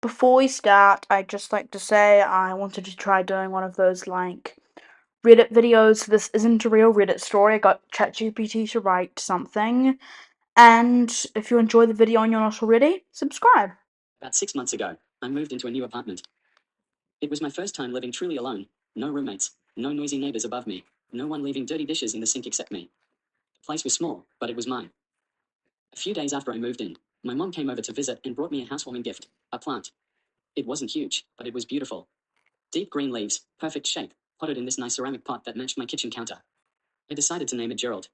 Before we start, I'd just like to say I wanted to try doing one of those Reddit videos. This isn't a real Reddit story. I got ChatGPT to write something. And if you enjoy the video and you're not already, subscribe. About 6 months ago, I moved into a new apartment. It was my first time living truly alone. No roommates, no noisy neighbors above me, no one leaving dirty dishes in the sink except me. The place was small, but it was mine. A few days after I moved in, my mom came over to visit and brought me a housewarming gift, a plant. It wasn't huge, but it was beautiful. Deep green leaves, perfect shape, potted in this nice ceramic pot that matched my kitchen counter. I decided to name it Gerald.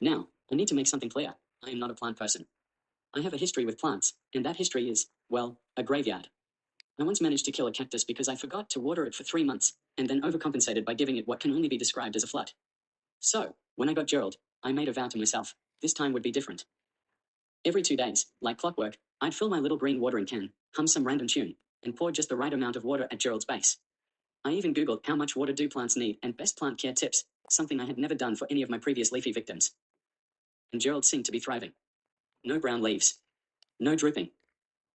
Now, I need to make something clear. I am not a plant person. I have a history with plants, and that history is, well, a graveyard. I once managed to kill a cactus because I forgot to water it for 3 months, and then overcompensated by giving it what can only be described as a flood. So, when I got Gerald, I made a vow to myself. This time would be different. Every 2 days, like clockwork, I'd fill my little green watering can, hum some random tune, and pour just the right amount of water at Gerald's base. I even Googled how much water do plants need and best plant care tips, something I had never done for any of my previous leafy victims. And Gerald seemed to be thriving. No brown leaves. No drooping.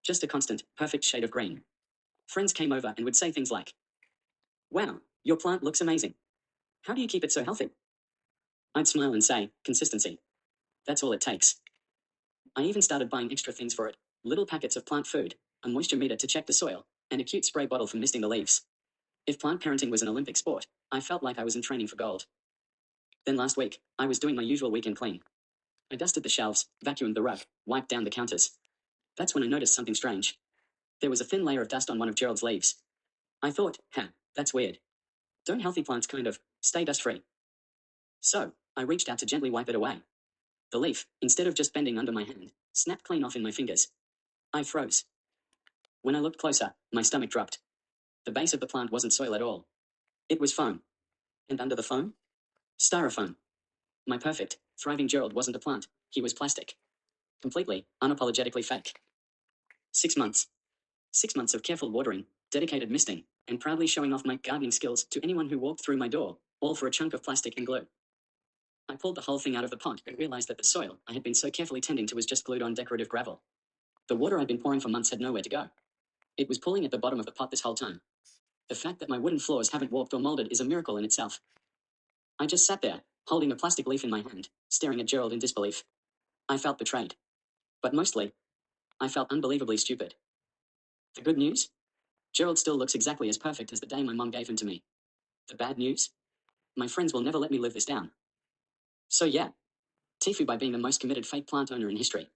Just a constant, perfect shade of green. Friends came over and would say things like, "Wow, your plant looks amazing. How do you keep it so healthy?" I'd smile and say, "Consistency. That's all it takes." I even started buying extra things for it, little packets of plant food, a moisture meter to check the soil, and a cute spray bottle for misting the leaves. If plant parenting was an Olympic sport, I felt like I was in training for gold. Then last week, I was doing my usual weekend clean. I dusted the shelves, vacuumed the rug, wiped down the counters. That's when I noticed something strange. There was a thin layer of dust on one of Gerald's leaves. I thought, that's weird. Don't healthy plants kind of stay dust free? So, I reached out to gently wipe it away. The leaf, instead of just bending under my hand, snapped clean off in my fingers. I froze. When I looked closer, my stomach dropped. The base of the plant wasn't soil at all. It was foam. And under the foam? Styrofoam. My perfect, thriving Gerald wasn't a plant. He was plastic. Completely, unapologetically fake. 6 months. 6 months of careful watering, dedicated misting, and proudly showing off my gardening skills to anyone who walked through my door, all for a chunk of plastic and glue. I pulled the whole thing out of the pot and realized that the soil I had been so carefully tending to was just glued on decorative gravel. The water I'd been pouring for months had nowhere to go. It was pooling at the bottom of the pot this whole time. The fact that my wooden floors haven't warped or molded is a miracle in itself. I just sat there, holding a plastic leaf in my hand, staring at Gerald in disbelief. I felt betrayed. But mostly, I felt unbelievably stupid. The good news? Gerald still looks exactly as perfect as the day my mum gave him to me. The bad news? My friends will never let me live this down. So yeah, Tifu by being the most committed fake plant owner in history.